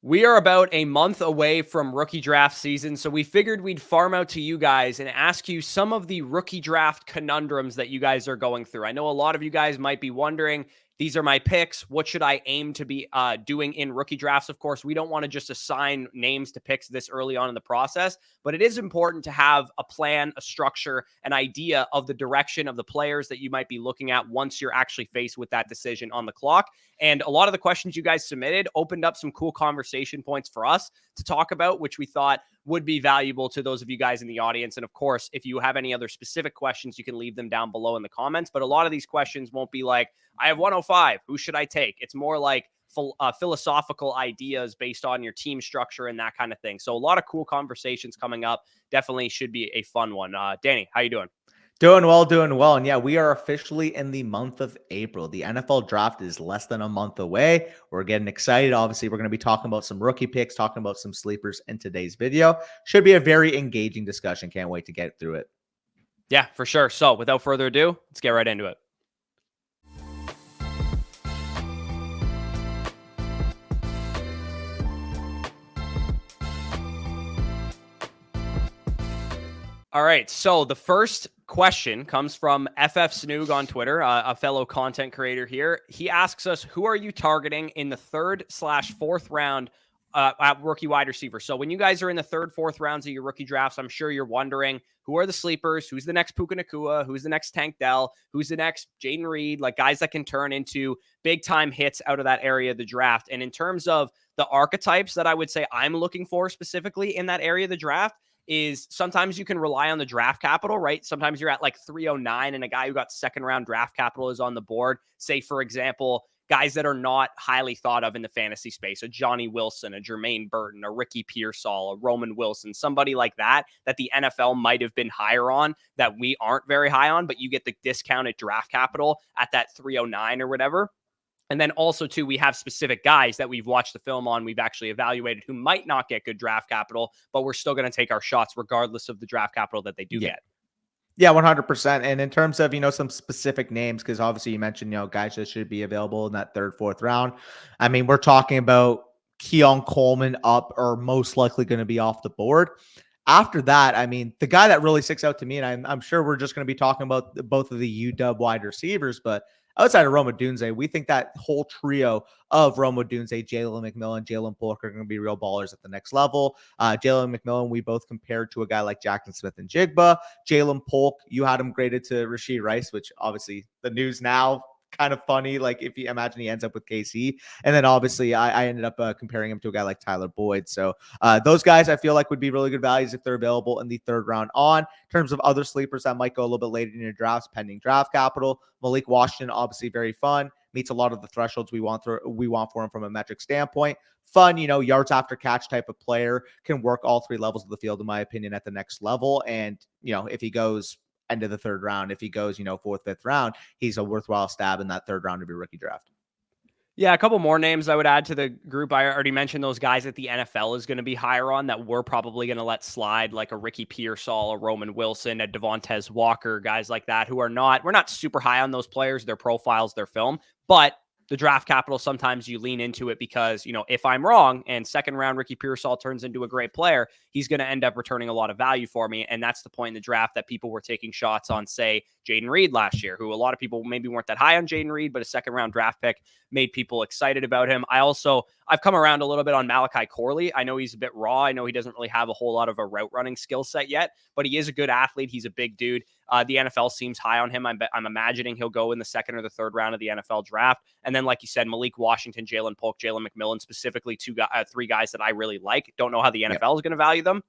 We are about a month away from rookie draft season, so we figured we'd farm out to you guys and ask you some of the rookie draft conundrums that you guys are going through. I know a lot of you guys might be wondering, these are my picks. What should I aim to be doing in rookie drafts? Of course, we don't want to just assign names to picks this early on in the process, but it is important to have a plan, a structure, an idea of the direction of the players that you might be looking at once you're actually faced with that decision on the clock. And a lot of the questions you guys submitted opened up some cool conversation points for us to talk about, which we thought would be valuable to those of you guys in the audience. And of course, if you have any other specific questions, you can leave them down below in the comments. But a lot of these questions won't be like, I have 105. Who should I take? It's more like philosophical ideas based on your team structure and that kind of thing. So a lot of cool conversations coming up. Definitely should be a fun one. Danny, how you doing? Doing well, doing well. And yeah, we are officially in the month of April. The NFL draft is less than a month away. We're getting excited. Obviously, we're going to be talking about some rookie picks, talking about some sleepers in today's video. Should be a very engaging discussion. Can't wait to get through it. Yeah, for sure. So without further ado, let's get right into it. All right, so the first question comes from FF Snoog on Twitter, a fellow content creator here. He asks us, who are you targeting in the 3rd/4th round at rookie wide receiver? So when you guys are in the 3rd, 4th rounds of your rookie drafts, I'm sure you're wondering, who are the sleepers? Who's the next Puka Nacua? Who's the next Tank Dell? Who's the next Jaden Reed? Like guys that can turn into big-time hits out of that area of the draft. And in terms of the archetypes that I would say I'm looking for specifically in that area of the draft, is sometimes you can rely on the draft capital, right? Sometimes you're at like 309 and a guy who got 2nd round draft capital is on the board. Say, for example, guys that are not highly thought of in the fantasy space, a Johnny Wilson, a Jermaine Burton, a Ricky Pearsall, a Roman Wilson, somebody like that the NFL might have been higher on that we aren't very high on, but you get the discounted draft capital at that 309 or whatever. And then also, too, we have specific guys that we've watched the film on, we've actually evaluated who might not get good draft capital, but we're still going to take our shots regardless of the draft capital that they do get. Yeah, 100%. And in terms of, some specific names, because obviously you mentioned, guys that should be available in that 3rd, 4th round. I mean, we're talking about Keon Coleman up or most likely going to be off the board. After that, I mean, the guy that really sticks out to me, and I'm sure we're just going to be talking about both of the UW wide receivers, but outside of Rome Odunze, we think that whole trio of Rome Odunze, Jalen McMillan, Jalen Polk are going to be real ballers at the next level. Jalen McMillan, we both compared to a guy like Jackson Smith and Jigba. Jalen Polk, you had him graded to Rashee Rice, which obviously the news now, kind of funny. Like if you imagine he ends up with KC, and then obviously I ended up comparing him to a guy like Tyler Boyd. So those guys I feel like would be really good values if they're available in the 3rd round on. In terms of other sleepers that might go a little bit later in your drafts, pending draft capital, Malik Washington, obviously very fun, meets a lot of the thresholds we want for him from a metric standpoint. Fun, yards after catch type of player, can work all 3 levels of the field, in my opinion, at the next level. And if he goes end of the 3rd round, if he goes 4th, 5th round, he's a worthwhile stab in that 3rd round of your rookie draft. Yeah, a couple more names I would add to the group. I already mentioned those guys that the NFL is going to be higher on that we're probably going to let slide, like a Ricky Pearsall, a Roman Wilson, a Devontae Walker, guys like that we're not super high on those players, their profiles, their film, but the draft capital, sometimes you lean into it because, if I'm wrong and 2nd round Ricky Pearsall turns into a great player, he's going to end up returning a lot of value for me. And that's the point in the draft that people were taking shots on, say, Jaden Reed last year, who a lot of people maybe weren't that high on Jaden Reed, but a 2nd round draft pick made people excited about him. I've come around a little bit on Malachi Corley. I know he's a bit raw. I know he doesn't really have a whole lot of a route running skill set yet, but he is a good athlete. He's a big dude. The NFL seems high on him. I'm imagining he'll go in the 2nd or the 3rd round of the NFL draft. And then, like you said, Malik Washington, Jalen Polk, Jalen McMillan, specifically 3 guys that I really like. Don't know how the NFL is going to value them,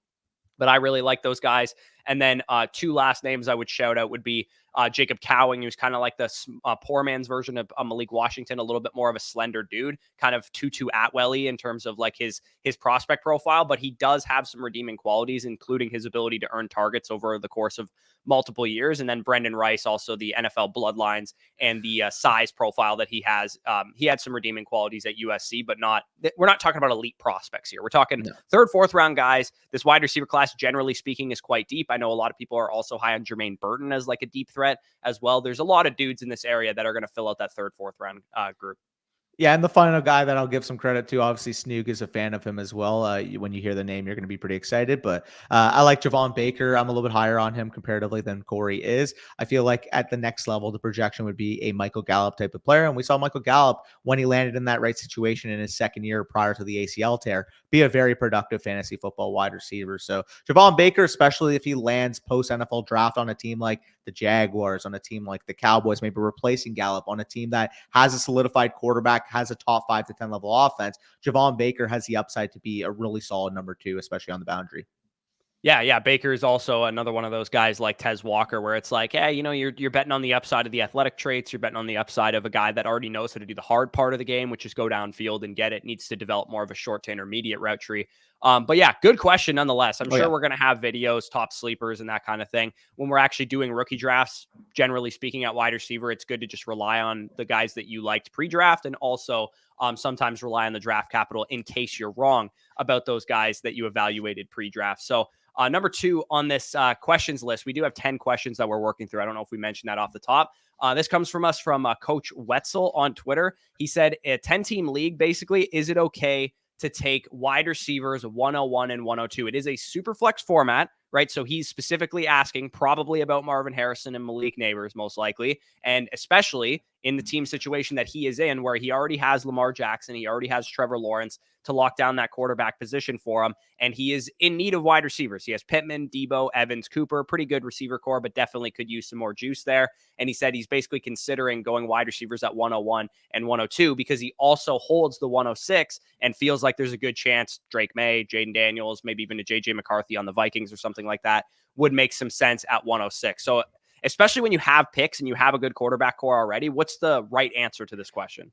but I really like those guys. And then 2 last names I would shout out would be Jacob Cowing, who's kind of like the poor man's version of Malik Washington, a little bit more of a slender dude, kind of Tutu Atwell-y in terms of like his prospect profile, but he does have some redeeming qualities, including his ability to earn targets over the course of multiple years. And then Brendan Rice, also the NFL bloodlines and the size profile that he has. He had some redeeming qualities at USC, but we're not talking about elite prospects here. We're talking 3rd, 4th round guys. This wide receiver class, generally speaking, is quite deep. I know a lot of people are also high on Jermaine Burton as like a deep threat as well. There's a lot of dudes in this area that are going to fill out that 3rd, 4th round group. Yeah, and the final guy that I'll give some credit to, obviously Snook is a fan of him as well. When you hear the name, you're going to be pretty excited. But I like Javon Baker. I'm a little bit higher on him comparatively than Corey is. I feel like at the next level, the projection would be a Michael Gallup type of player. And we saw Michael Gallup, when he landed in that right situation in his second year prior to the ACL tear, be a very productive fantasy football wide receiver. So Javon Baker, especially if he lands post NFL draft on a team like the Jaguars, on a team like the Cowboys, maybe replacing Gallup, on a team that has a solidified quarterback, has a top 5 to 10 level offense, Javon Baker has the upside to be a really solid number 2, especially on the boundary. Yeah, Baker is also another one of those guys like Tez Walker, where it's like, hey, you're betting on the upside of the athletic traits. You're betting on the upside of a guy that already knows how to do the hard part of the game, which is go downfield and get it. Needs to develop more of a short to intermediate route tree. But yeah, good question nonetheless. I'm sure we're going to have videos, top sleepers, and that kind of thing when we're actually doing rookie drafts. Generally speaking, at wide receiver, it's good to just rely on the guys that you liked pre-draft, and also sometimes rely on the draft capital in case you're wrong about those guys that you evaluated pre-draft. So number 2 on this questions list, we do have 10 questions that we're working through. I don't know if we mentioned that off the top. This comes from us from Coach Wetzel on Twitter. He said, a 10-team league, basically, is it okay to take wide receivers 101 and 102? It is a super flex format, right? So he's specifically asking probably about Marvin Harrison and Malik Neighbors, most likely, and especially in the team situation that he is in, where he already has Lamar Jackson, he already has Trevor Lawrence to lock down that quarterback position for him, and he is in need of wide receivers. He has Pittman, Debo, Evans, Cooper, pretty good receiver core, but definitely could use some more juice there. And he said he's basically considering going wide receivers at 101 and 102 because he also holds the 106 and feels like there's a good chance Drake May, Jaden Daniels, maybe even a JJ McCarthy on the Vikings or something like that would make some sense at 106. So especially when you have picks and you have a good quarterback core already, what's the right answer to this question?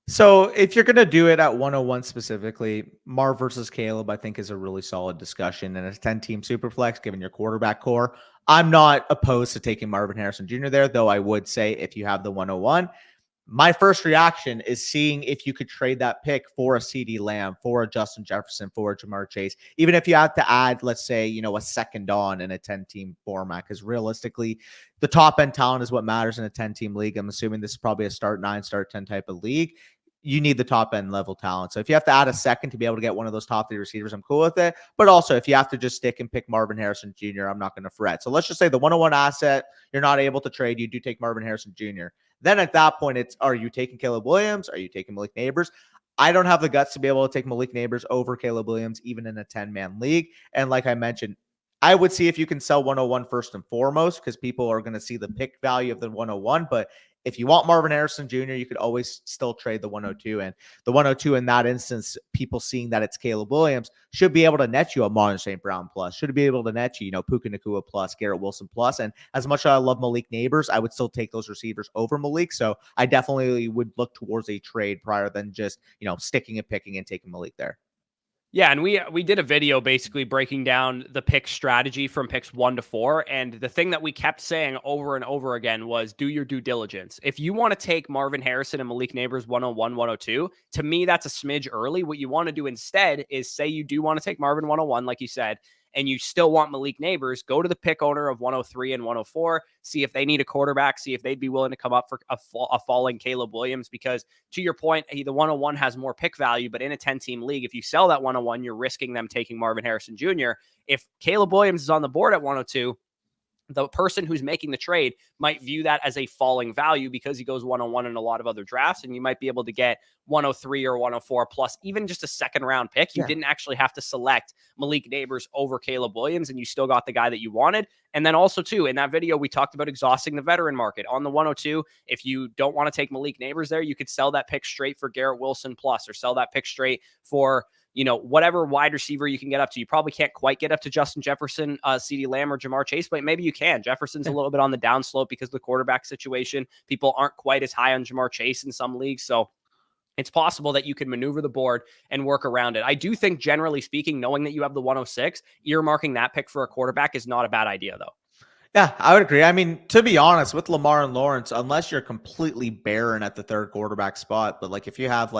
So if you're going to do it at 101 specifically, Marv versus Caleb, I think is a really solid discussion. And a 10-team superflex, given your quarterback core, I'm not opposed to taking Marvin Harrison Jr. there, though I would say if you have the 101, my first reaction is seeing if you could trade that pick for a CeeDee Lamb, for a Justin Jefferson, for a Jamar Chase, even if you have to add, let's say, a second on in a 10-team format, because realistically, the top end talent is what matters in a 10-team league. I'm assuming this is probably a start 9, start 10 type of league. You need the top end level talent. So if you have to add a second to be able to get one of those top 3 receivers, I'm cool with it. But also, if you have to just stick and pick Marvin Harrison Jr., I'm not going to fret. So let's just say the 101 asset, you're not able to trade. You do take Marvin Harrison Jr. Then at that point, it's, are you taking Caleb Williams? Are you taking Malik Neighbors? I don't have the guts to be able to take Malik Neighbors over Caleb Williams, even in a 10-man league. And like I mentioned, I would see if you can sell 101 first and foremost, because people are going to see the pick value of the 101. But if you want Marvin Harrison Jr., you could always still trade the 102. And the 102 in that instance, people seeing that it's Caleb Williams should be able to net you a Amon St. Brown plus, should be able to net you, Puka Nacua plus, Garrett Wilson plus. And as much as I love Malik Neighbors, I would still take those receivers over Malik. So I definitely would look towards a trade prior than just, sticking and picking and taking Malik there. Yeah, and we did a video basically breaking down the pick strategy from picks 1 to 4. And the thing that we kept saying over and over again was do your due diligence. If you want to take Marvin Harrison and Malik Neighbors 101, 102, to me, that's a smidge early. What you want to do instead is say you do want to take Marvin 101, like you said, and you still want Malik Neighbors, go to the pick owner of 103 and 104, see if they need a quarterback, see if they'd be willing to come up for a falling Caleb Williams, because to your point, the 101 has more pick value, but in a 10-team league, if you sell that 101, you're risking them taking Marvin Harrison Jr. If Caleb Williams is on the board at 102, the person who's making the trade might view that as a falling value because he goes 101 in a lot of other drafts, and you might be able to get 103 or 104 plus even just a second round pick. You didn't actually have to select Malik Neighbors over Caleb Williams, and you still got the guy that you wanted. And then also too, in that video, we talked about exhausting the veteran market on the 102. If you don't want to take Malik Neighbors there, you could sell that pick straight for Garrett Wilson plus, or sell that pick straight for whatever wide receiver you can get up to. You probably can't quite get up to Justin Jefferson, CeeDee Lamb, or Jamar Chase, but maybe you can. Jefferson's a little bit on the downslope because of the quarterback situation. People aren't quite as high on Jamar Chase in some leagues. So it's possible that you can maneuver the board and work around it. I do think, generally speaking, knowing that you have the 106, earmarking that pick for a quarterback is not a bad idea, though. Yeah, I would agree. I mean, to be honest, with Lamar and Lawrence, unless you're completely barren at the third quarterback spot, but if you have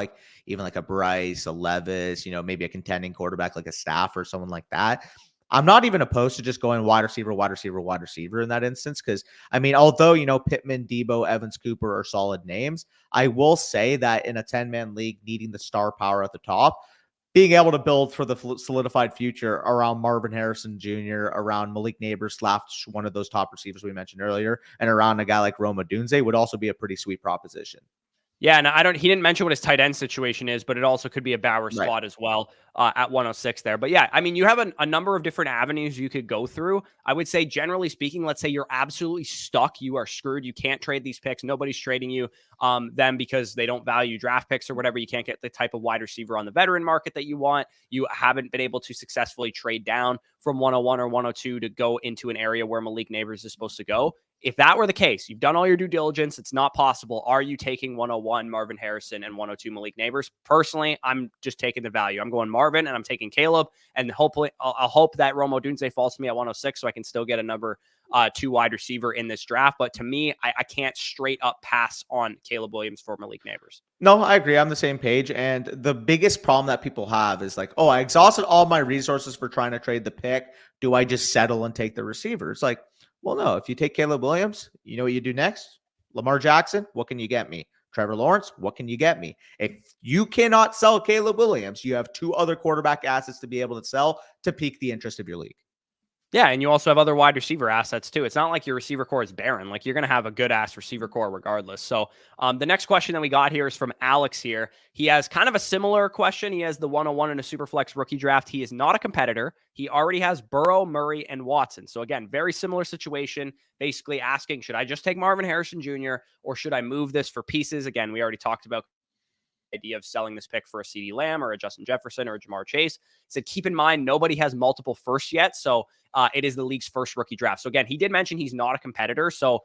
even a Bryce, a Levis, maybe a contending quarterback like a Stafford or someone like that, I'm not even opposed to just going wide receiver, wide receiver, wide receiver in that instance. Because, I mean, although, Pittman, Debo, Evans, Cooper are solid names, I will say that in a 10-man league needing the star power at the top, being able to build for the solidified future around Marvin Harrison Jr., around Malik Neighbors / one of those top receivers we mentioned earlier, and around a guy like Rome Odunze would also be a pretty sweet proposition. Yeah, and he didn't mention what his tight end situation is, but it also could be a Bauer Right. spot as well at 106 there. But yeah, I mean, you have a number of different avenues you could go through. I would say, generally speaking, let's say you're absolutely stuck. You are screwed. You can't trade these picks. Nobody's trading you them because they don't value draft picks or whatever. You can't get the type of wide receiver on the veteran market that you want. You haven't been able to successfully trade down from 101 or 102 to go into an area where Malik Neighbors is supposed to go. If that were the case, you've done all your due diligence, it's not possible. Are you taking 101 Marvin Harrison and 102 Malik Neighbors? Personally, I'm just taking the value. I'm going Marvin and I'm taking Caleb, and hopefully I'll hope that Rome Odunze falls to me at 106 so I can still get a number 2 wide receiver in this draft. But to me, I can't straight up pass on Caleb Williams for Malik Neighbors. No, I agree. I'm the same page. And the biggest problem that people have is like, oh, I exhausted all my resources for trying to trade the pick. Do I just settle and take the receiver? It's like, well, no. If you take Caleb Williams, you know what you do next? Lamar Jackson, what can you get me? Trevor Lawrence, what can you get me? If you cannot sell Caleb Williams, you have 2 other quarterback assets to be able to sell to pique the interest of your league. Yeah, and you also have other wide receiver assets too. It's not like your receiver core is barren. Like, you're going to have a good ass receiver core regardless. So the next question that we got here is from Alex here. He has kind of a similar question. He has the 101 in a Superflex rookie draft. He is not a competitor. He already has Burrow, Murray, and Watson. So again, very similar situation, basically asking, should I just take Marvin Harrison Jr. or should I move this for pieces? Again, we already talked about idea of selling this pick for a CeeDee Lamb or a Justin Jefferson or a Jamar Chase. He said, keep in mind, nobody has multiple firsts yet. So it is the league's first rookie draft. So again, he did mention he's not a competitor. So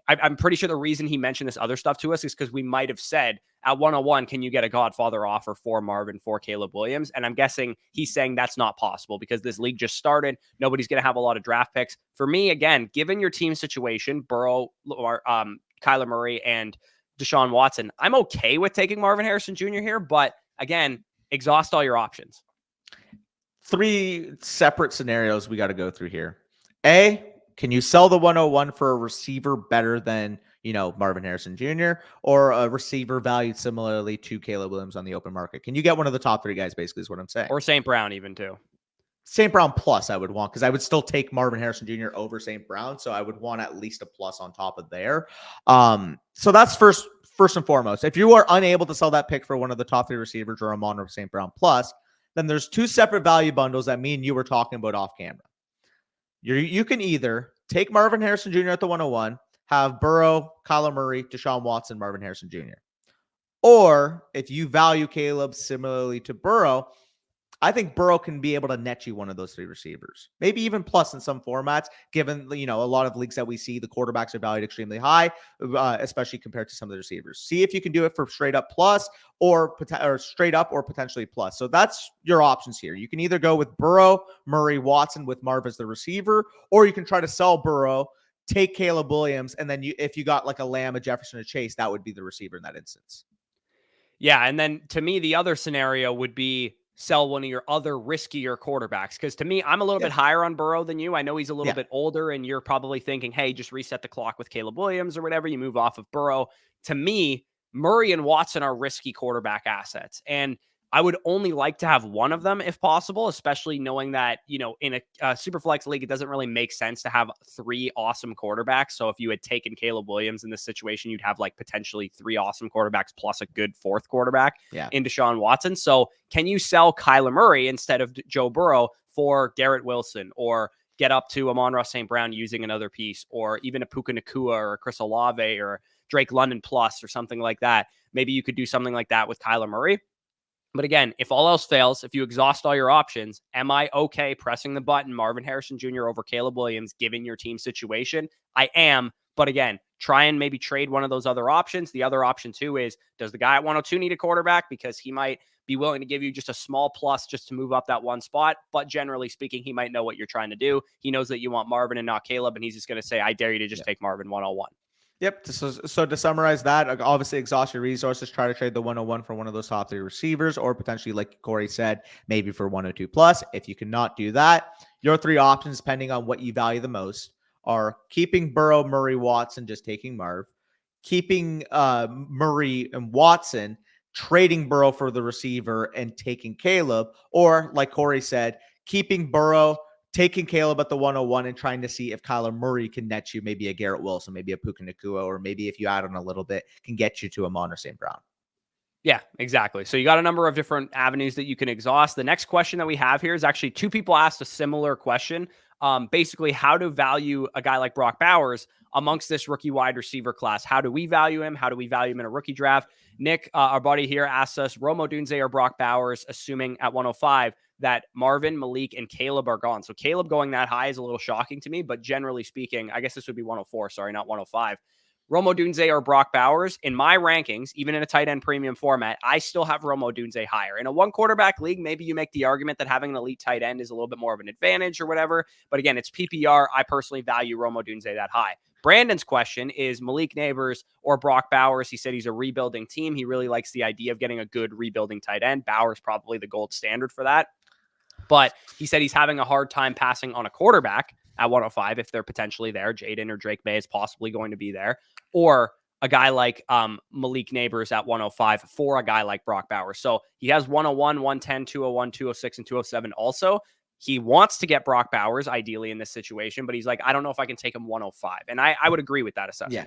I'm pretty sure the reason he mentioned this other stuff to us is because we might have said at 101, can you get a Godfather offer for Marvin for Caleb Williams? And I'm guessing he's saying that's not possible because this league just started. Nobody's going to have a lot of draft picks. For me, again, given your team situation, Burrow, or Kyler Murray, and Deshaun Watson, I'm okay with taking Marvin Harrison Jr. here, but again, exhaust all your options. 3 separate scenarios we got to go through here. A, can you sell the 101 for a receiver better than, Marvin Harrison Jr. or a receiver valued similarly to Caleb Williams on the open market? Can you get one of the top 3 guys, basically, is what I'm saying. Or St. Brown even too. St. Brown plus I would want, because I would still take Marvin Harrison Jr. over St. Brown. So I would want at least a plus on top of there. So that's first and foremost. If you are unable to sell that pick for one of the top 3 receivers or a Monroe St. Brown plus, then there's 2 separate value bundles that me and you were talking about off camera. You can either take Marvin Harrison Jr. at the 101, have Burrow, Kyler Murray, Deshaun Watson, Marvin Harrison Jr. Or if you value Caleb similarly to Burrow, I think Burrow can be able to net you one of those 3 receivers, maybe even plus in some formats, given, a lot of leagues that we see, the quarterbacks are valued extremely high, especially compared to some of the receivers. See if you can do it for straight up plus or straight up or potentially plus. So that's your options here. You can either go with Burrow, Murray, Watson with Marv as the receiver, or you can try to sell Burrow, take Caleb Williams, and then if you got like a Lamb, a Jefferson, a Chase, that would be the receiver in that instance. Yeah, and then to me, the other scenario would be sell one of your other riskier quarterbacks. Because to me, I'm a little bit higher on Burrow than you. I know he's a little bit older, and you're probably thinking, hey, just reset the clock with Caleb Williams or whatever. You move off of Burrow. To me, Murray and Watson are risky quarterback assets. And I would only like to have one of them if possible, especially knowing that, in a super flex league, it doesn't really make sense to have 3 awesome quarterbacks. So if you had taken Caleb Williams in this situation, you'd have like potentially 3 awesome quarterbacks plus a good 4th quarterback in Deshaun Watson. So can you sell Kyler Murray instead of Joe Burrow for Garrett Wilson, or get up to Amon-Ra St. Brown using another piece, or even a Puka Nacua or a Chris Olave or Drake London plus or something like that? Maybe you could do something like that with Kyler Murray. But again, if all else fails, if you exhaust all your options, am I okay pressing the button Marvin Harrison Jr. over Caleb Williams, given your team situation? I am. But again, try and maybe trade one of those other options. The other option too is, does the guy at 102 need a quarterback? Because he might be willing to give you just a small plus just to move up that one spot. But generally speaking, he might know what you're trying to do. He knows that you want Marvin and not Caleb, and he's just going to say, I dare you to just take Marvin 101. Yep. So to summarize that, obviously exhaust your resources, try to trade the 101 for one of those top 3 receivers, or potentially, like Corey said, maybe for 102 plus. If you cannot do that, Your three options, depending on what you value the most, are keeping Burrow, Murray, Watson, just taking Marv, keeping Murray and Watson, trading Burrow for the receiver, and taking Caleb, or like Corey said, keeping Burrow, taking Caleb at the 101 and trying to see if Kyler Murray can net you maybe a Garrett Wilson, maybe a Puka Nacua, or maybe if you add on a little bit, can get you to a Amon St. Brown. Yeah, exactly. So you got a number of different avenues that you can exhaust. The next question that we have here is actually two people asked a similar question. Basically, how to value a guy like Brock Bowers amongst this rookie wide receiver class. How do we value him? How do we value him in a rookie draft? Nick, our buddy here, asks us Rome Odunze or Brock Bowers, assuming at 105 that Marvin, Malik, and Caleb are gone. So Caleb going that high is a little shocking to me, but generally speaking, I guess this would be 104. Sorry, not 105. Rome Odunze or Brock Bowers, in my rankings, even in a tight end premium format, I still have Rome Odunze higher. In a one quarterback league, maybe you make the argument that having an elite tight end is a little bit more of an advantage or whatever. But again, it's PPR. I personally value Rome Odunze that high. Brandon's question is Malik Neighbors or Brock Bowers. He said he's a rebuilding team. He really likes the idea of getting a good rebuilding tight end. Bowers probably the gold standard for that. But he said he's having a hard time passing on a quarterback at 105 if they're potentially there. Jaden or Drake May is possibly going to be there. Or a guy like Malik Neighbors at 105 for a guy like Brock Bowers. So he has 101, 110, 201, 206, and 207 also. He wants to get Brock Bowers ideally in this situation, but he's like, I don't know if I can take him 105. And I would agree with that assessment. Yeah.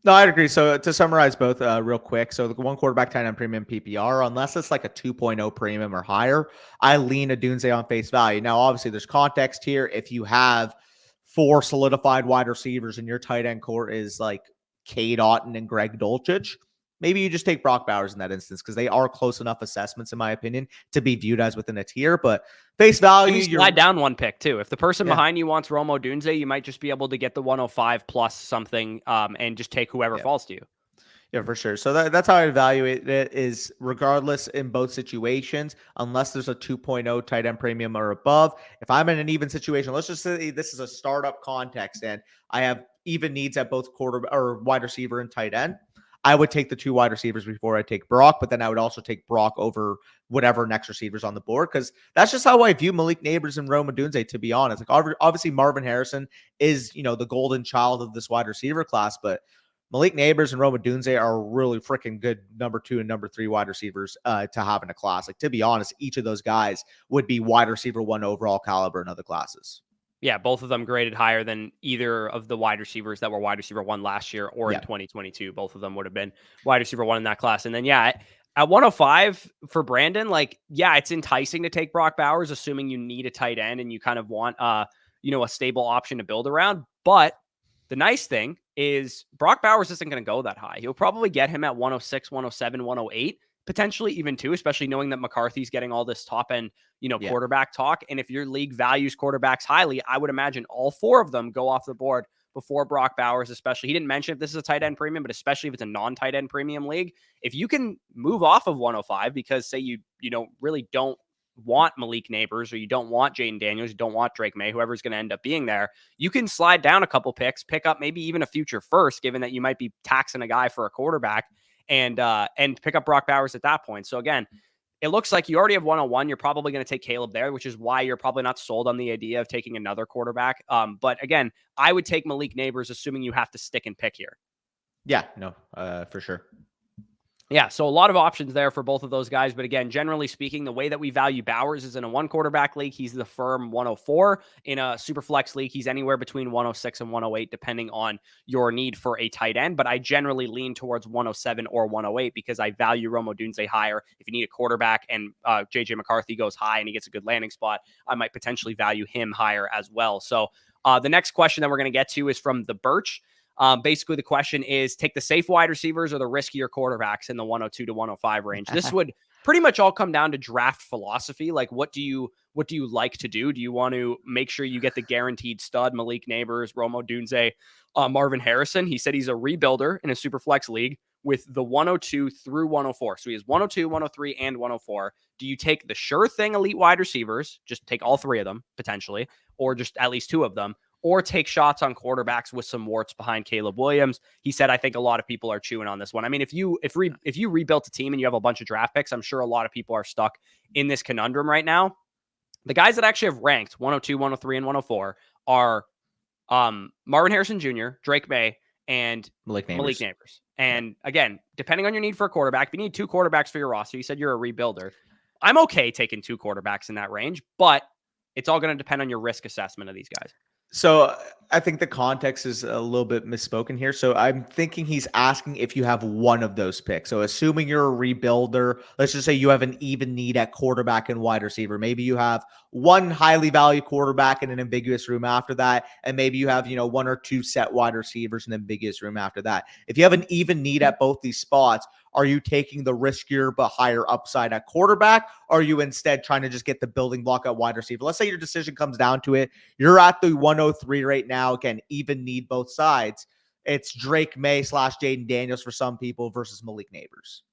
No, I'd agree. So to summarize both real quick, so the one quarterback tight end premium PPR, unless it's like a 2.0 premium or higher, I lean Odunze on face value. Now, obviously, there's context here. If you have 4 solidified wide receivers and your tight end core is like Cade Otton and Greg Dulcich, maybe you just take Brock Bowers in that instance because they are close enough assessments, in my opinion, to be viewed as within a tier. But face value, you slide down one pick too. If the person behind you wants Rome Odunze, you might just be able to get the 105 plus something and just take whoever falls to you. Yeah, for sure. So that's how I evaluate it is regardless in both situations, unless there's a 2.0 tight end premium or above. If I'm in an even situation, let's just say this is a startup context and I have even needs at both quarter or wide receiver and tight end, I would take the 2 wide receivers before I take Brock, but then I would also take Brock over whatever next receivers on the board because that's just how I view Malik Neighbors and Rome Odunze, to be honest. Like obviously Marvin Harrison is, the golden child of this wide receiver class, but Malik Neighbors and Rome Odunze are really freaking good number 2 and number 3 wide receivers to have in a class. Like, to be honest, each of those guys would be wide receiver 1 overall caliber in other classes. Yeah, both of them graded higher than either of the wide receivers that were wide receiver 1 last year or in 2022. Both of them would have been wide receiver 1 in that class. And then, at 105 for Brandon, it's enticing to take Brock Bowers, assuming you need a tight end and you kind of want, a stable option to build around. But the nice thing is Brock Bowers isn't going to go that high. You'll probably get him at 106, 107, 108, potentially even 2, especially knowing that McCarthy's getting all this top end, quarterback talk. And if your league values quarterbacks highly, I would imagine all 4 of them go off the board before Brock Bowers, especially. He didn't mention if this is a tight end premium, but especially if it's a non-tight end premium league, if you can move off of 105 because say you really don't want Malik Neighbors or you don't want Jaden Daniels, you don't want Drake May, whoever's going to end up being there, you can slide down a couple picks, pick up maybe even a future first, given that you might be taxing a guy for a quarterback and pick up Brock Bowers at that point. So again, it looks like you already have 101. You're probably going to take Caleb there, which is why you're probably not sold on the idea of taking another quarterback. But again, I would take Malik Neighbors, assuming you have to stick and pick here. Yeah, no, for sure. Yeah, so a lot of options there for both of those guys. But again, generally speaking, the way that we value Bowers is in a 1 quarterback league, he's the firm 104. In a super flex league, he's anywhere between 106 and 108, depending on your need for a tight end. But I generally lean towards 107 or 108 because I value Rome Odunze higher. If you need a quarterback and JJ McCarthy goes high and he gets a good landing spot, I might potentially value him higher as well. So the next question that we're going to get to is from the Birch. Basically, the question is take the safe wide receivers or the riskier quarterbacks in the 102 to 105 range. This would pretty much all come down to draft philosophy. Like, what do you like to do? Do you want to make sure you get the guaranteed stud, Malik Neighbors, Rome Odunze, Marvin Harrison? He said he's a rebuilder in a super flex league with the 102 through 104. So he has 102, 103, and 104. Do you take the sure thing elite wide receivers, just take all 3 of them potentially, or just at least 2 of them, or take shots on quarterbacks with some warts behind Caleb Williams? He said, I think a lot of people are chewing on this one. I mean, if you rebuilt a team and you have a bunch of draft picks, I'm sure a lot of people are stuck in this conundrum right now. The guys that actually have ranked 102, 103, and 104 are Marvin Harrison Jr., Drake May, and Malik Malik Neighbors. Neighbors. And again, depending on your need for a quarterback, if you need 2 quarterbacks for your roster, you said you're a rebuilder. I'm okay taking 2 quarterbacks in that range, but it's all going to depend on your risk assessment of these guys. So I think the context is a little bit misspoken here. So I'm thinking he's asking if you have one of those picks. So assuming you're a rebuilder, let's just say you have an even need at quarterback and wide receiver. Maybe you have one highly valued quarterback in an ambiguous room after that. And maybe you have, 1 or 2 set wide receivers in an ambiguous room after that. If you have an even need at both these spots, are you taking the riskier but higher upside at quarterback? Or are you instead trying to just get the building block at wide receiver? Let's say your decision comes down to it. You're at the 103 right now. Again, even need both sides. It's Drake May / Jaden Daniels for some people versus Malik Neighbors.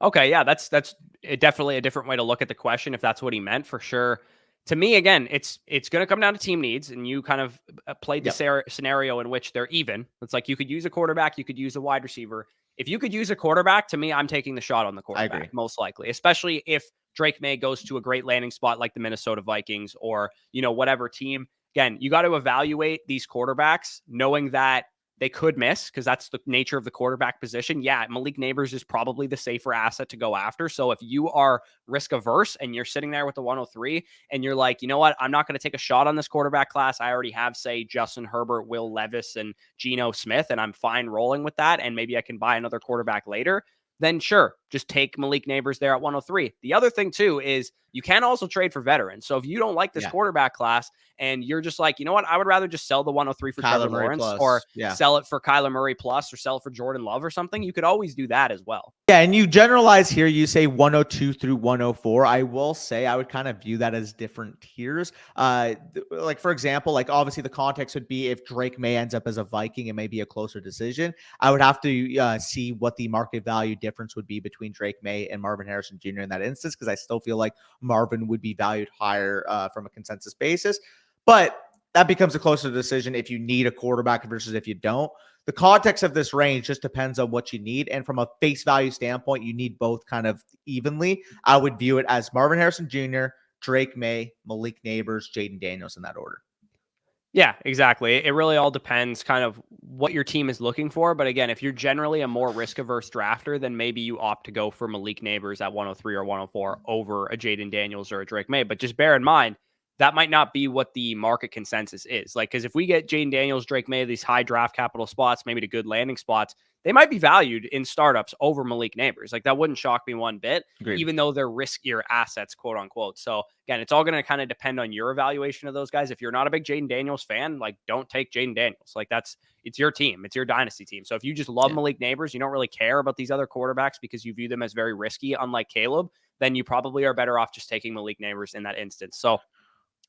Okay, yeah, that's definitely a different way to look at the question if that's what he meant, for sure. To me, again, it's going to come down to team needs, and you kind of played the scenario in which they're even. It's like you could use a quarterback, you could use a wide receiver. If you could use a quarterback, to me, I'm taking the shot on the quarterback, most likely, especially if Drake May goes to a great landing spot like the Minnesota Vikings or, whatever team. Again, you got to evaluate these quarterbacks knowing that they could miss because that's the nature of the quarterback position. Yeah, Malik Neighbors is probably the safer asset to go after. So if you are risk averse and you're sitting there with the 103 and you're like, you know what, I'm not going to take a shot on this quarterback class. I already have, say, Justin Herbert, Will Levis, and Geno Smith, and I'm fine rolling with that. And maybe I can buy another quarterback later. Then sure, just take Malik Neighbors there at 103. The other thing too is you can also trade for veterans. So if you don't like this quarterback class and you're just like, you know what, I would rather just sell the 103 for Trevor Lawrence or sell it for Kyler Murray plus or sell it for Jordan Love or something, you could always do that as well. Yeah, and you generalize here, you say 102 through 104. I will say I would kind of view that as different tiers. Like, for example, like obviously the context would be if Drake May ends up as a Viking, it may be a closer decision. I would have to see what the market value difference would be between Drake May and Marvin Harrison Jr. in that instance, because I still feel like Marvin would be valued higher from a consensus basis. But that becomes a closer decision if you need a quarterback versus if you don't. The context of this range just depends on what you need. And from a face value standpoint, you need both kind of evenly. I would view it as Marvin Harrison Jr., Drake May, Malik Neighbors, Jaden Daniels in that order. Yeah, exactly. It really all depends kind of what your team is looking for. But again, if you're generally a more risk-averse drafter, then maybe you opt to go for Malik Neighbors at 103 or 104 over a Jaden Daniels or a Drake May. But just bear in mind, that might not be what the market consensus is. Like, because if we get Jaden Daniels, Drake May, these high draft capital spots, maybe to good landing spots, they might be valued in startups over Malik Neighbors. Like, that wouldn't shock me one bit, even though they're riskier assets, quote unquote. So again, it's all going to kind of depend on your evaluation of those guys. If you're not a big Jaden Daniels fan, like, don't take Jaden Daniels. Like, it's your team. It's your dynasty team. So if you just love Malik Neighbors, you don't really care about these other quarterbacks because you view them as very risky, unlike Caleb, then you probably are better off just taking Malik Neighbors in that instance. So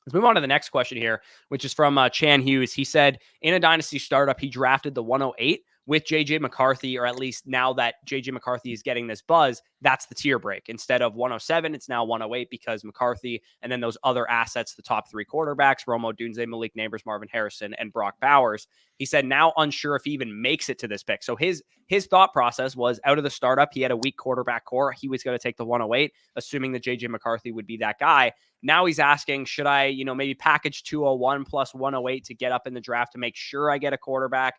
let's move on to the next question here, which is from Chan Hughes. He said, in a dynasty startup, he drafted the 108 with JJ McCarthy, or at least now that JJ McCarthy is getting this buzz, that's the tier break. Instead of 107, it's now 108 because McCarthy and then those other assets, the top 3 quarterbacks, Romo Dunze, Malik Neighbors, Marvin Harrison, and Brock Bowers. He said now unsure if he even makes it to this pick. So his thought process was out of the startup, he had a weak quarterback core. He was going to take the 108, assuming that JJ McCarthy would be that guy. Now he's asking, should I, maybe package 201 plus 108 to get up in the draft to make sure I get a quarterback?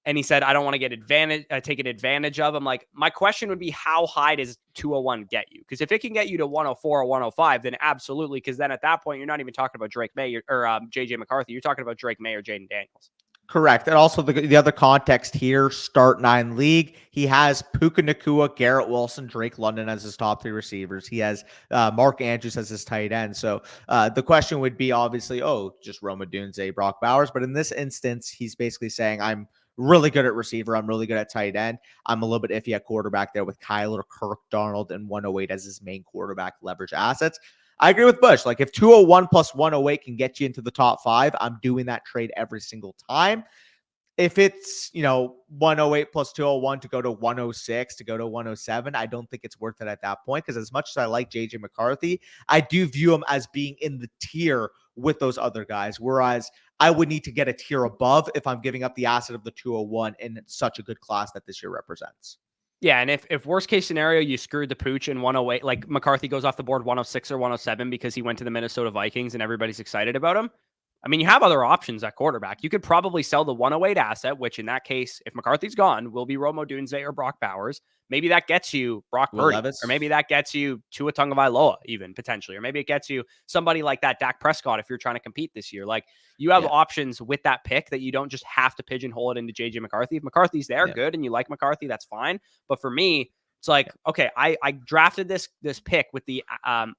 And he said, I don't want to get taken advantage of. I'm like, my question would be, how high does 201 get you? Because if it can get you to 104 or 105, then absolutely. Because then at that point, you're not even talking about Drake May or JJ McCarthy. You're talking about Drake May or Jaden Daniels. Correct. And also the other context here, start 9 league. He has Puka Nacua, Garrett Wilson, Drake London as his top 3 receivers. He has Mark Andrews as his tight end. So the question would be obviously, just Roma Dunze, Brock Bowers. But in this instance, he's basically saying, I'm really good at receiver. I'm really good at tight end. I'm a little bit iffy at quarterback there with Kyler, Kirk, Darnold, and 108 as his main quarterback leverage assets. I agree with Bush. Like, if 201 plus 108 can get you into the top 5, I'm doing that trade every single time. If it's, 108 plus 201 to go to 106, to go to 107, I don't think it's worth it at that point. Because as much as I like JJ McCarthy, I do view him as being in the tier with those other guys. Whereas I would need to get a tier above if I'm giving up the asset of the 201 in such a good class that this year represents. Yeah, and if worst case scenario you screwed the pooch in 108, like McCarthy goes off the board 106 or 107 because he went to the Minnesota Vikings and everybody's excited about him. I mean, you have other options at quarterback. You could probably sell the 108 asset, which in that case, if McCarthy's gone, will be Romo Dunze or Brock Bowers. Maybe that gets you Brock Will Purdy, or Levis? maybe that gets you Tua Tagovailoa even potentially, or maybe it gets you somebody like that Dak Prescott if you're trying to compete this year. Like you have Yeah. options with that pick that you don't just have to pigeonhole it into JJ McCarthy. If McCarthy's there, Yeah. good, and you like McCarthy, that's fine. But for me, it's like, okay, I drafted this pick with the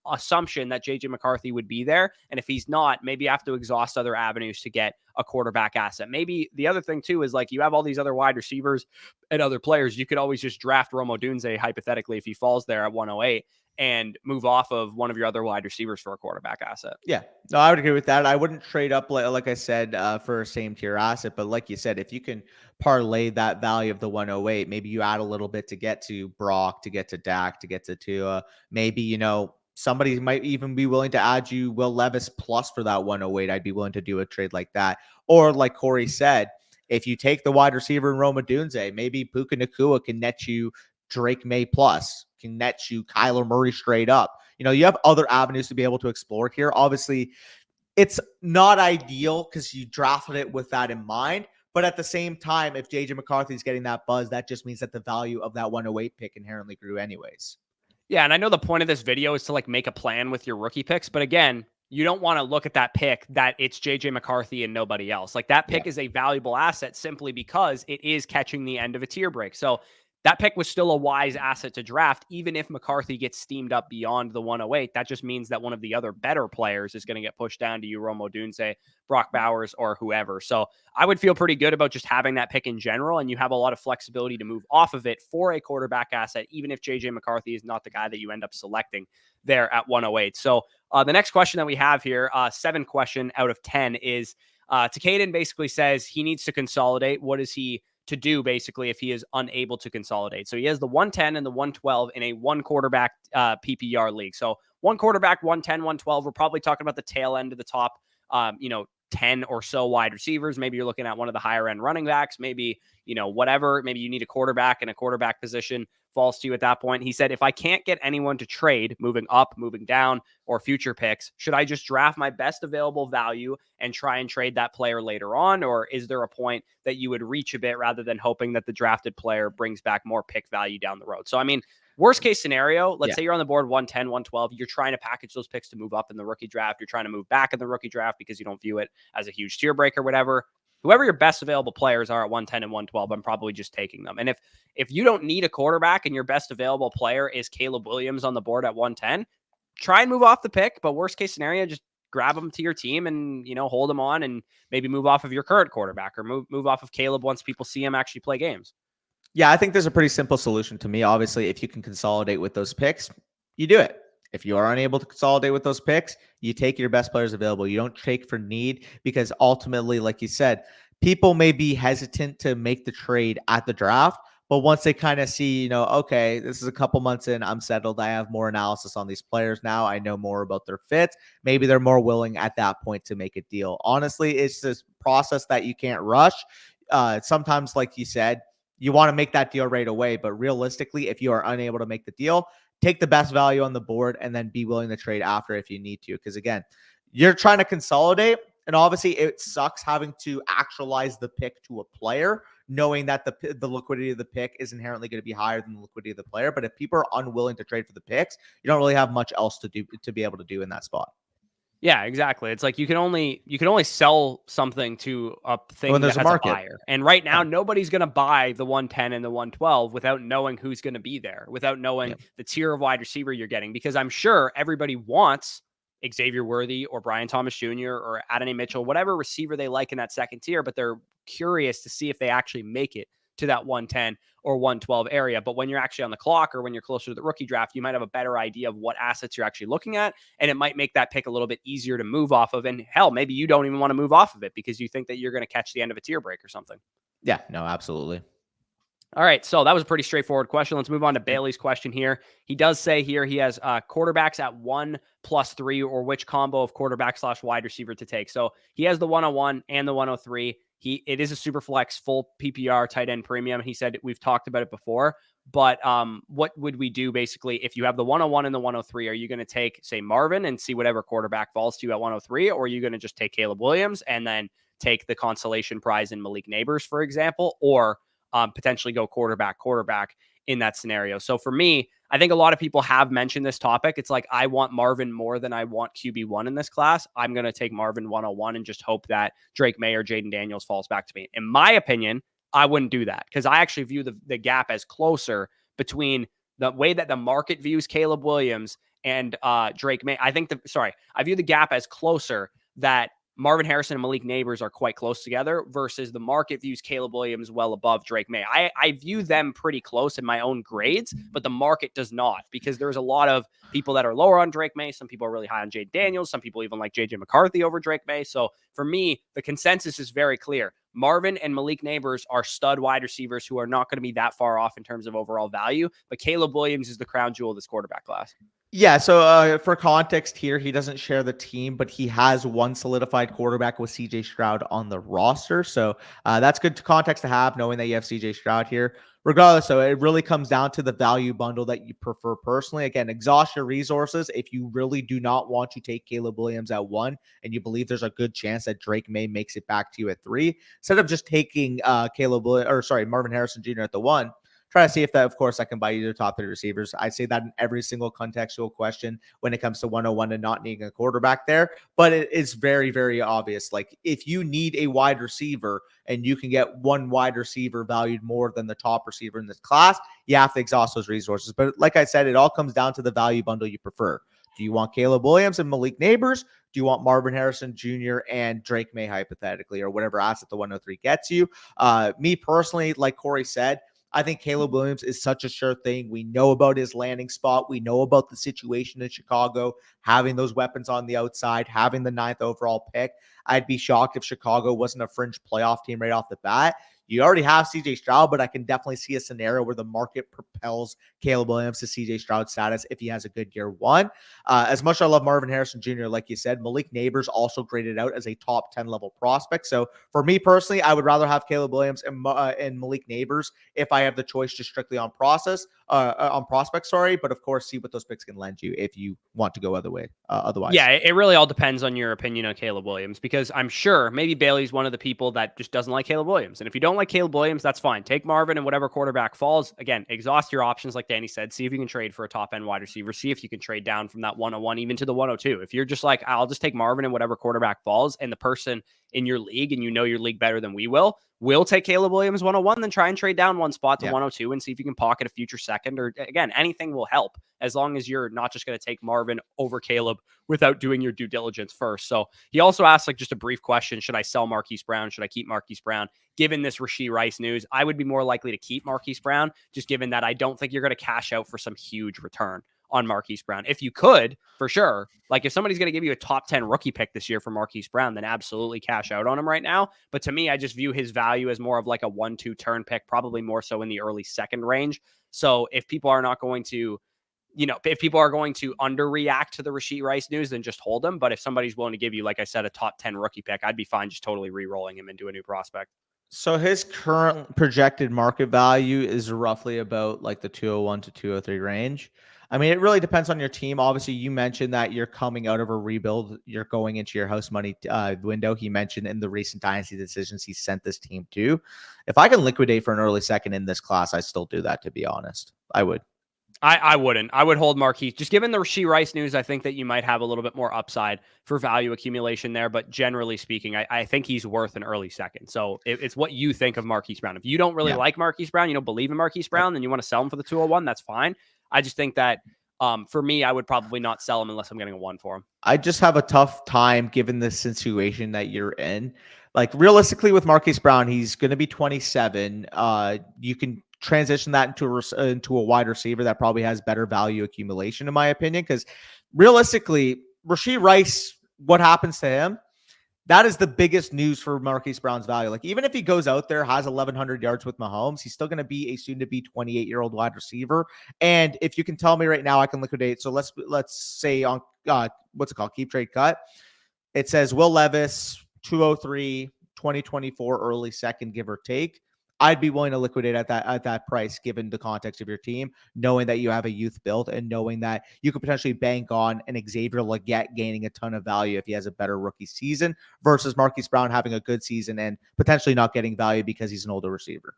assumption that JJ McCarthy would be there. And if he's not, maybe I have to exhaust other avenues to get a quarterback asset. Maybe the other thing too is like you have all these other wide receivers and other players. You could always just draft Romo Dunze hypothetically if he falls there at 108 and move off of one of your other wide receivers for a quarterback asset. Yeah, no, I would agree with that. I wouldn't trade up like I said for a same tier asset, but like you said, if you can parlay that value of the 108, maybe you add a little bit to get to Brock, to get to Dak, to get to Tua. Maybe somebody might even be willing to add you Will Levis plus for that 108. I'd be willing to do a trade like that, or like Corey said, if you take the wide receiver in Roma Dunze, maybe Puka Nakua can net you Drake May plus, can net you Kyler Murray straight up. You have other avenues to be able to explore here. Obviously, it's not ideal because you drafted it with that in mind. But at the same time, if JJ McCarthy is getting that buzz, that just means that the value of that 108 pick inherently grew anyways. Yeah, and I know the point of this video is to like make a plan with your rookie picks, but again, you don't want to look at that pick that it's JJ McCarthy and nobody else. Like that Yeah. pick is a valuable asset simply because it is catching the end of a tier break. So that pick was still a wise asset to draft, even if McCarthy gets steamed up beyond the 108. That just means that one of the other better players is going to get pushed down to you, Romo Dunze, Brock Bowers, or whoever. So I would feel pretty good about just having that pick in general, and you have a lot of flexibility to move off of it for a quarterback asset, even if JJ McCarthy is not the guy that you end up selecting there at 108. So the next question that we have here, 7 question out of 10 is Takaden basically says he needs to consolidate. What is he to do basically if he is unable to consolidate? So he has the 110 and the 112 in a one quarterback PPR league. So one quarterback, 110, 112. We're probably talking about the tail end of the top, 10 or so wide receivers. Maybe you're looking at one of the higher end running backs, maybe, whatever. Maybe you need a quarterback and a quarterback position falls to you at that point. He said, if I can't get anyone to trade moving up, moving down, or future picks, should I just draft my best available value and try and trade that player later on? Or is there a point that you would reach a bit rather than hoping that the drafted player brings back more pick value down the road? So, I mean, worst case scenario, let's say you're on the board 110, 112. You're trying to package those picks to move up in the rookie draft. You're trying to move back in the rookie draft because you don't view it as a huge tier break or whatever. Whoever your best available players are at 110 and 112, I'm probably just taking them. And if you don't need a quarterback and your best available player is Caleb Williams on the board at 110, try and move off the pick. But worst case scenario, just grab them to your team and, hold them on and maybe move off of your current quarterback or move off of Caleb once people see him actually play games. Yeah, I think there's a pretty simple solution to me. Obviously, if you can consolidate with those picks, you do it. If you are unable to consolidate with those picks, you take your best players available. You don't take for need because ultimately, like you said, people may be hesitant to make the trade at the draft. But once they kind of see, okay, this is a couple months in, I'm settled. I have more analysis on these players now. I know more about their fits. Maybe they're more willing at that point to make a deal. Honestly, it's this process that you can't rush. Sometimes, like you said, you want to make that deal right away. But realistically, if you are unable to make the deal, take the best value on the board and then be willing to trade after if you need to. Because again, you're trying to consolidate. And obviously, it sucks having to actualize the pick to a player, knowing that the liquidity of the pick is inherently going to be higher than the liquidity of the player. But if people are unwilling to trade for the picks, you don't really have much else to do to be able to do in that spot. Yeah, exactly. It's like you can only sell something to a thing When that there's a has a market. buyer. And right now, nobody's going to buy the 110 and the 112 without knowing who's going to be there, without knowing the tier of wide receiver you're getting. Because I'm sure everybody wants Xavier Worthy or Brian Thomas Jr. or Adonai Mitchell, whatever receiver they like in that second tier, but they're curious to see if they actually make it to that 110 or 112 area. But when you're actually on the clock or when you're closer to the rookie draft, you might have a better idea of what assets you're actually looking at. And it might make that pick a little bit easier to move off of. And hell, maybe you don't even want to move off of it because you think that you're going to catch the end of a tier break or something. Yeah, no, absolutely. All right, so that was a pretty straightforward question. Let's move on to Bailey's question here. He does say here he has quarterbacks at 1+3 or which combo of quarterback / wide receiver to take. So he has the 101 and the 103. It is a super flex full PPR tight end premium. He said we've talked about it before. But what would we do basically if you have the 101 and the 103? Are you going to take, say, Marvin and see whatever quarterback falls to you at 103? Or are you going to just take Caleb Williams and then take the consolation prize in Malik Neighbors, for example, or potentially go quarterback in that scenario? So for me, I think a lot of people have mentioned this topic. It's like, I want Marvin more than I want QB1 in this class. I'm going to take Marvin 101 and just hope that Drake May or Jaden Daniels falls back to me. In my opinion, I wouldn't do that because I actually view the gap as closer between the way that the market views Caleb Williams and Drake May. I view the gap as closer, that Marvin Harrison and Malik Neighbors are quite close together versus the market views Caleb Williams well above Drake May. I view them pretty close in my own grades, but the market does not, because there's a lot of people that are lower on Drake May. Some people are really high on Jade Daniels. Some people even like JJ McCarthy over Drake May. So for me, the consensus is very clear. Marvin and Malik Neighbors are stud wide receivers who are not going to be that far off in terms of overall value, but Caleb Williams is the crown jewel of this quarterback class. Yeah, so for context here, he doesn't share the team, but he has one solidified quarterback with CJ Stroud on the roster. So that's good context to have, knowing that you have CJ Stroud here. Regardless, so it really comes down to the value bundle that you prefer personally. Again, exhaust your resources. If you really do not want to take Caleb Williams at 1 and you believe there's a good chance that Drake May makes it back to you at 3, instead of just taking Marvin Harrison Jr. at the 1, try to see if that, of course, I can buy you the top 3 receivers. I say that in every single contextual question when it comes to 101 and not needing a quarterback there. But it is very, very obvious. Like, if you need a wide receiver and you can get one wide receiver valued more than the top receiver in this class, you have to exhaust those resources. But like I said, it all comes down to the value bundle you prefer. Do you want Caleb Williams and Malik Neighbors? Do you want Marvin Harrison Jr. and Drake May, hypothetically, or whatever asset the 103 gets you? Me personally, like Corey said, I think Caleb Williams is such a sure thing. We know about his landing spot. We know about the situation in Chicago, having those weapons on the outside, having the 9th overall pick. I'd be shocked if Chicago wasn't a fringe playoff team right off the bat. You already have CJ Stroud, but I can definitely see a scenario where the market propels Caleb Williams to CJ Stroud status if he has a good year 1. As much as I love Marvin Harrison Jr., like you said, Malik Neighbors also graded out as a top 10 level prospect. So for me personally, I would rather have Caleb Williams and Malik Neighbors if I have the choice just strictly on prospects. But of course, see what those picks can lend you if you want to go otherwise. Yeah, it really all depends on your opinion on Caleb Williams, because I'm sure maybe Bailey's one of the people that just doesn't like Caleb Williams. And if you don't like Caleb Williams, that's fine. Take Marvin and whatever quarterback falls. Again, exhaust your options, like Danny said. See if you can trade for a top end wide receiver. See if you can trade down from that 101 even to the 102. If you're just like, I'll just take Marvin and whatever quarterback falls, and the person in your league, and you know your league better than we will take Caleb Williams 101, then try and trade down one spot to 102 and see if you can pocket a future second. Or again, anything will help, as long as you're not just going to take Marvin over Caleb without doing your due diligence first. So he also asked, like, just a brief question: should I sell Marquise Brown? Should I keep Marquise Brown? Given this Rashee Rice news, I would be more likely to keep Marquise Brown, just given that I don't think you're going to cash out for some huge return on Marquise Brown. If you could, for sure, like if somebody's going to give you a top 10 rookie pick this year for Marquise Brown, then absolutely cash out on him right now. But to me, I just view his value as more of like a 1-2 turn pick, probably more so in the early second range. So if people are not going to, if people are going to underreact to the Rashee Rice news, then just hold him. But if somebody's willing to give you, like I said, a top 10 rookie pick, I'd be fine just totally re-rolling him into a new prospect. So his current projected market value is roughly about like the 201 to 203 range. I mean, it really depends on your team. Obviously, you mentioned that you're coming out of a rebuild. You're going into your house money window. He mentioned in the recent Dynasty decisions he sent this team to. If I can liquidate for an early second in this class, I still do that, to be honest. I would. I wouldn't. I would hold Marquise. Just given the Rashee Rice news, I think that you might have a little bit more upside for value accumulation there. But generally speaking, I think he's worth an early second. So it's what you think of Marquise Brown. If you don't really like Marquise Brown, you don't believe in Marquise Brown, then you want to sell him for the 201, that's fine. I just think that for me, I would probably not sell him unless I'm getting a 1 for him. I just have a tough time given the situation that you're in. Like, realistically with Marquise Brown, he's going to be 27. You can transition that into a wide receiver that probably has better value accumulation, in my opinion, because realistically, Rashee Rice, what happens to him? That is the biggest news for Marquise Brown's value. Like, even if he goes out there, has 1,100 yards with Mahomes, he's still going to be a soon-to-be 28-year-old wide receiver. And if you can tell me right now, I can liquidate. So let's say on what's it called? Keep trade cut. It says Will Levis, 203, 2024 early second, give or take. I'd be willing to liquidate at that price, given the context of your team, knowing that you have a youth build and knowing that you could potentially bank on an Xavier Legette gaining a ton of value if he has a better rookie season versus Marquise Brown having a good season and potentially not getting value because he's an older receiver.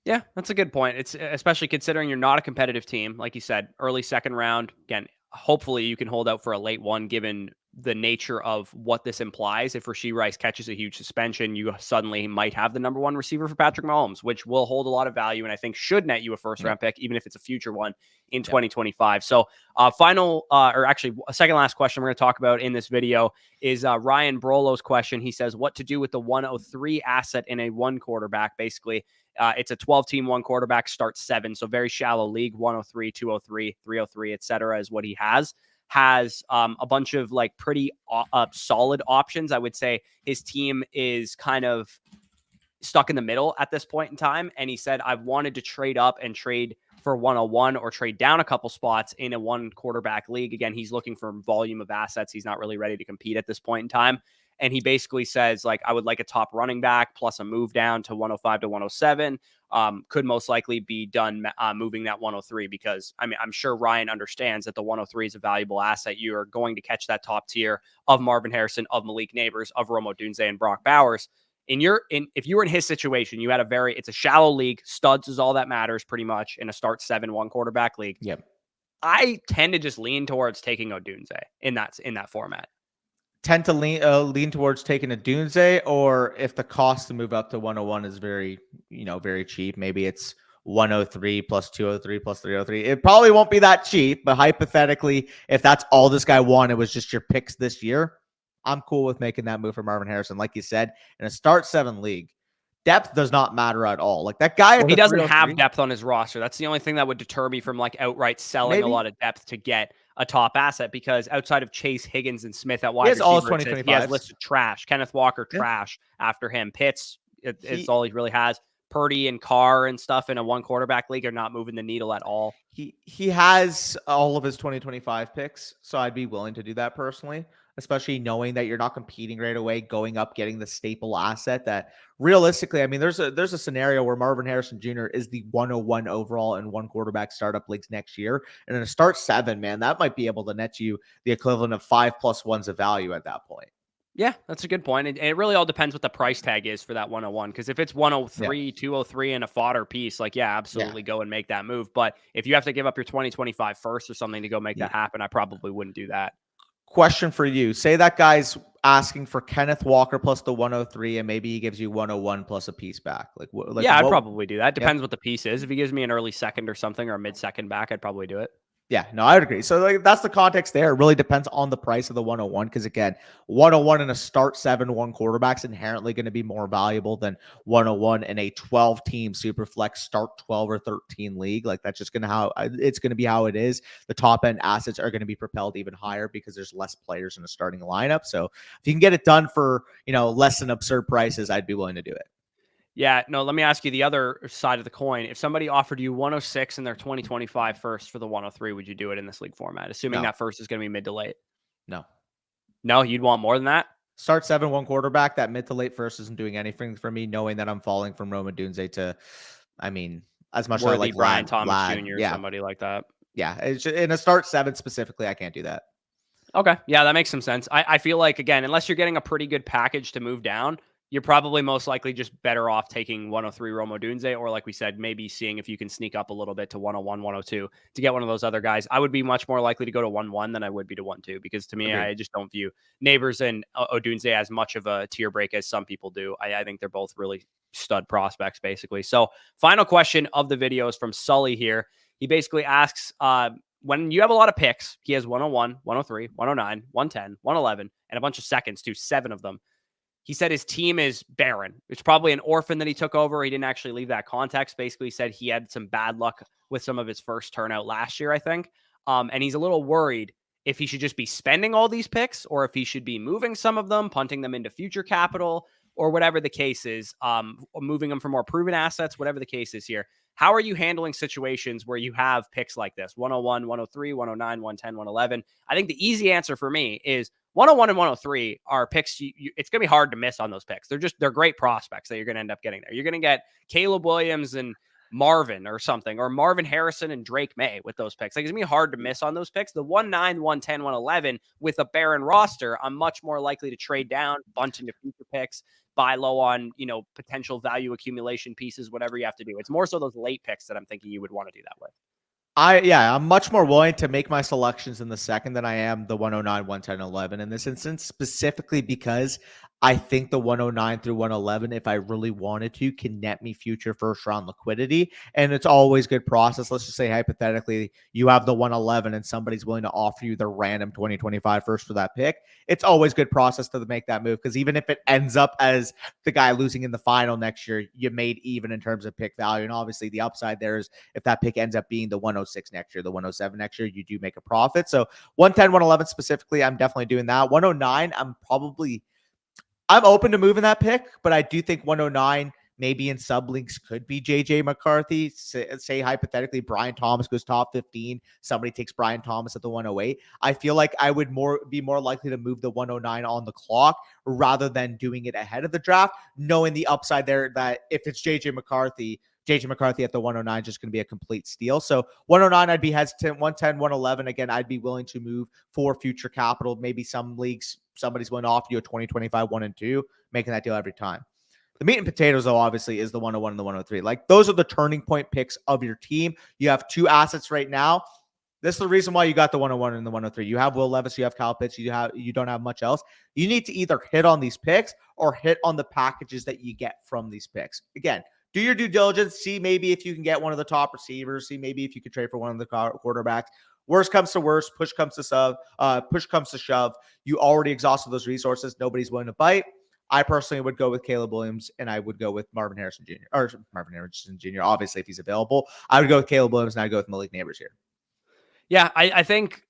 Yeah, that's a good point. It's especially considering you're not a competitive team, like you said, early second round. Again, hopefully you can hold out for a late one, given the nature of what this implies. If Rashee Rice catches a huge suspension, you suddenly might have the number one receiver for Patrick Mahomes, which will hold a lot of value and I think should net you a first round pick, even if it's a future one in 2025. So, or actually, a second last question we're going to talk about in this video is Ryan Brolo's question. He says, what to do with the 103 asset in a one quarterback, basically. It's a 12-team one quarterback, start 7. So very shallow league, 103, 203, 303, etc. is what he has a bunch of like pretty solid options. I would say his team is kind of stuck in the middle at this point in time. And he said, I've wanted to trade up and trade for 101 or trade down a couple spots in a one quarterback league. Again, he's looking for volume of assets. He's not really ready to compete at this point in time. And he basically says, like, I would like a top running back plus a move down to 105 to 107. Could most likely be done moving that 103 because, I mean, I'm sure Ryan understands that the 103 is a valuable asset. You are going to catch that top tier of Marvin Harrison, of Malik Neighbors, of Rome Odunze, and Brock Bowers. If you were in his situation, you had it's a shallow league. Studs is all that matters pretty much in a start 7-1 quarterback league. Yep. I tend to just lean towards taking Odunze in that format. Tend to lean towards taking a Dunze, or if the cost to move up to 101 is very cheap, maybe it's 103 plus 203 plus 303. It probably won't be that cheap, but hypothetically, if that's all this guy wanted was just your picks this year, I'm cool with making that move for Marvin Harrison. Like you said, in a start 7 league, depth does not matter at all. Like that guy, he doesn't have depth on his roster. That's the only thing that would deter me from like outright selling a lot of depth to get a top asset, because outside of Chase, Higgins, and Smith at wide receiver, he has listed trash. Kenneth Walker, trash after him. Pitts, it's all he really has. Purdy and Carr and stuff in a one quarterback league are not moving the needle at all. He has all of his 2025 picks, so I'd be willing to do that personally, especially knowing that you're not competing right away, going up, getting the staple asset that realistically, I mean, there's a scenario where Marvin Harrison Jr. is the 101 overall in one quarterback startup leagues next year. And in a start 7, man, that might be able to net you the equivalent of 5+1s of value at that point. Yeah, that's a good point. And it really all depends what the price tag is for that 101. Because if it's 103, 203, and a fodder piece, like, yeah, absolutely go and make that move. But if you have to give up your 2025 first or something to go make that happen, I probably wouldn't do that. Question for you. Say that guy's asking for Kenneth Walker plus the 103, and maybe he gives you 101 plus a piece back. I'd probably do that. Depends what the piece is. If he gives me an early second or something, or a mid-second back, I'd probably do it. Yeah, no, I would agree. So like that's the context there. It really depends on the price of the 101, because again, 101 in a start 7-1 quarterback's inherently going to be more valuable than 101 in a 12-team super flex start 12 or 13 league. Like that's just it's going to be how it is. The top end assets are going to be propelled even higher because there's less players in the starting lineup. So if you can get it done for, less than absurd prices, I'd be willing to do it. Yeah, no, let me ask you the other side of the coin. If somebody offered you 106 in their 2025 first for the 103, would you do it in this league format? Assuming that first is going to be mid to late. No, you'd want more than that? Start 7-1 quarterback, that mid to late first isn't doing anything for me, knowing that I'm falling from Rome Odunze to, I mean, as much as I like Brian Thomas Jr. or somebody like that. Yeah, it's just, in a start 7 specifically, I can't do that. Okay, yeah, that makes some sense. I feel like, again, unless you're getting a pretty good package to move down, you're probably most likely just better off taking 103 Rome Odunze, or like we said, maybe seeing if you can sneak up a little bit to 101, 102 to get one of those other guys. I would be much more likely to go to 1-1 than I would be to 1-2, because to me, I just don't view Neighbors and Odunze as much of a tier break as some people do. I think they're both really stud prospects, basically. So final question of the video is from Sully here. He basically asks, when you have a lot of picks, he has 101, 103, 109, 110, 111, and a bunch of seconds, to 7 of them. He said his team is barren. It's probably an orphan that he took over. He didn't actually leave that context. Basically, he said he had some bad luck with some of his first turnout last year, I think. And he's a little worried if he should just be spending all these picks, or if he should be moving some of them, punting them into future capital, or whatever the case is, moving them for more proven assets, whatever the case is here. How are you handling situations where you have picks like this? 101, 103, 109, 110, 111. I think the easy answer for me is 101 and 103 are picks. It's going to be hard to miss on those picks. They're great prospects that you're going to end up getting there. You're going to get Caleb Williams and Marvin or something, or Marvin Harrison and Drake May with those picks. Like, it's going to be hard to miss on those picks. The 1-9, 110, 111 with a barren roster, I'm much more likely to trade down, bunt into future picks, buy low on, potential value accumulation pieces, whatever you have to do. It's more so those late picks that I'm thinking you would want to do that with. I'm much more willing to make my selections in the second than I am the 109, 110, 11 in this instance, specifically because I think the 109 through 111, if I really wanted to, can net me future first round liquidity. And it's always good process. Let's just say hypothetically, you have the 111 and somebody's willing to offer you the random 2025 first for that pick. It's always good process to make that move, because even if it ends up as the guy losing in the final next year, you made even in terms of pick value. And obviously the upside there is if that pick ends up being the 106 next year, the 107 next year, you do make a profit. So 110, 111 specifically, I'm definitely doing that. 109, I'm open to moving that pick, but I do think 109 maybe in sublinks could be JJ McCarthy. Say hypothetically, Brian Thomas goes top 15. Somebody takes Brian Thomas at the 108. I feel like I would be more likely to move the 109 on the clock rather than doing it ahead of the draft, knowing the upside there that if it's JJ McCarthy at the 109 is just going to be a complete steal. So 109, I'd be hesitant. 110, 111, again, I'd be willing to move for future capital. Maybe some leagues, somebody's willing to offer you a 2025 1 and 2, making that deal every time. The meat and potatoes, though, obviously, is the 101 and the 103. Like, those are the turning point picks of your team. You have two assets right now. This is the reason why you got the 101 and the 103. You have Will Levis, you have Kyle Pitts, you don't have much else. You need to either hit on these picks or hit on the packages that you get from these picks. Again, do your due diligence. See maybe if you can get one of the top receivers. See maybe if you could trade for one of the quarterbacks. Worst comes to worst, push comes to shove. You already exhausted those resources. Nobody's willing to bite. I personally would go with Caleb Williams, and I would go with Marvin Harrison Jr. Obviously, if he's available, I would go with Caleb Williams, and I'd go with Malik Neighbors here. Yeah, I think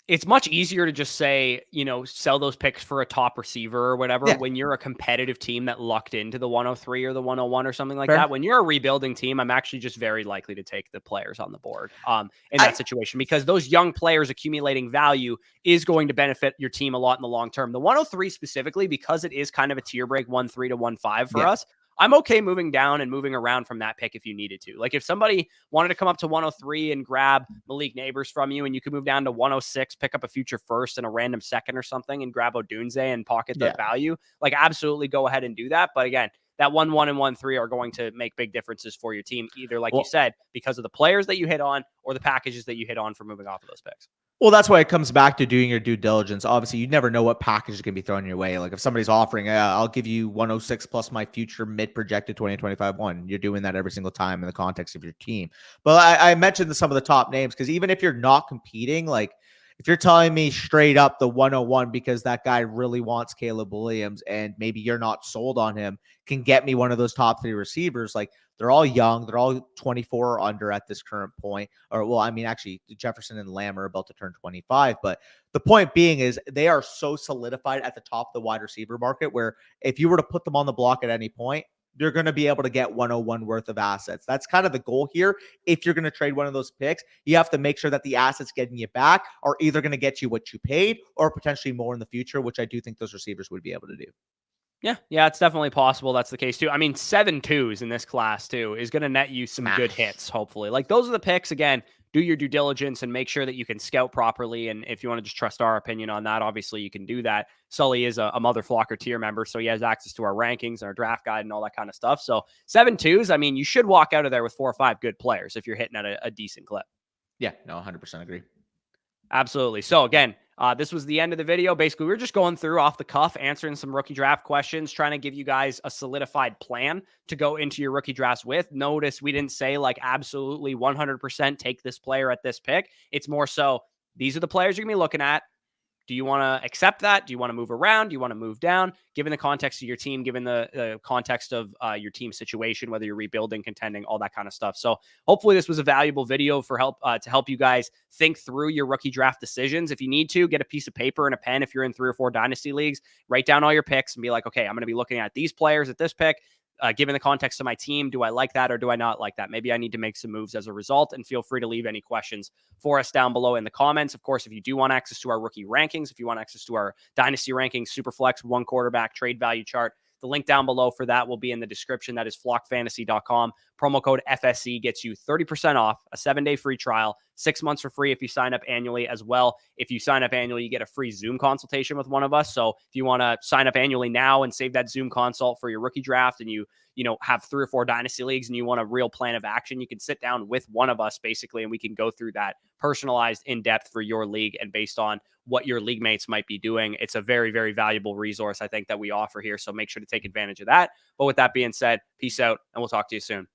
it's much easier to just say, sell those picks for a top receiver or whatever when you're a competitive team that lucked into the 103 or the 101 or something like that. When you're a rebuilding team, I'm actually just very likely to take the players on the board in that situation, because those young players accumulating value is going to benefit your team a lot in the long term. The 103 specifically, because it is kind of a tier break 1-3 to 1-5 for us, I'm okay moving down and moving around from that pick if you needed to. Like, if somebody wanted to come up to 103 and grab Malik Neighbors from you, and you could move down to 106, pick up a future first and a random second or something and grab Odunze and pocket the value, like, absolutely go ahead and do that. But again, that 1-1 and 1-3 are going to make big differences for your team, either, like you said, because of the players that you hit on or the packages that you hit on for moving off of those picks. Well, that's why it comes back to doing your due diligence. Obviously, you never know what package is going to be thrown your way. Like, if somebody's offering, I'll give you 106 plus my future mid-projected 2025 1. You're doing that every single time in the context of your team. But I mentioned some of the top names, because even if you're not competing, like, if you're telling me straight up the 101 because that guy really wants Caleb Williams and maybe you're not sold on him, can get me one of those top 3 receivers, like, they're all young. They're all 24 or under at this current point. Or, well, I mean, actually, Jefferson and Lamb are about to turn 25. But the point being is they are so solidified at the top of the wide receiver market, where if you were to put them on the block at any point, you're going to be able to get 101 worth of assets. That's kind of the goal here. If you're going to trade one of those picks, you have to make sure that the assets getting you back are either going to get you what you paid or potentially more in the future, which I do think those receivers would be able to do. Yeah, it's definitely possible that's the case too. I mean, 7 2s in this class too is going to net you some good hits, hopefully. Like, those are the picks. Again, do your due diligence and make sure that you can scout properly. And if you want to just trust our opinion on that, obviously you can do that. Sully is a Mother Flocker tier member, so he has access to our rankings, our draft guide, and all that kind of stuff. So 7 2s, I mean, you should walk out of there with 4 or 5 good players if you're hitting at a decent clip. Yeah, no, 100% agree. Absolutely. So again, this was the end of the video. Basically, we were just going through off the cuff, answering some rookie draft questions, trying to give you guys a solidified plan to go into your rookie drafts with. Notice we didn't say like absolutely 100% take this player at this pick. It's more so these are the players you're going to be looking at. Do you want to accept that? Do you want to move around? Do you want to move down? Given the context of your team, given the context of your team situation, whether you're rebuilding, contending, all that kind of stuff. So hopefully this was a valuable video for to help you guys think through your rookie draft decisions. If you need to, get a piece of paper and a pen if you're in 3 or 4 dynasty leagues, write down all your picks and be like, okay, I'm going to be looking at these players at this pick. given the context of my team, do I like that or do I not like that? Maybe I need to make some moves as a result. And feel free to leave any questions for us down below in the comments. Of course, if you do want access to our rookie rankings, if you want access to our dynasty rankings, Superflex, one quarterback trade value chart, the link down below for that will be in the description. That is flockfantasy.com. Promo code FSC gets you 30% off, a 7-day free trial, 6 months for free if you sign up annually as well. If you sign up annually, you get a free Zoom consultation with one of us. So if you want to sign up annually now and save that Zoom consult for your rookie draft, and you have 3 or 4 dynasty leagues and you want a real plan of action, you can sit down with one of us basically, and we can go through that personalized in depth for your league and based on what your league mates might be doing. It's a very, very valuable resource, I think, that we offer here. So make sure to take advantage of that. But with that being said, peace out, and we'll talk to you soon.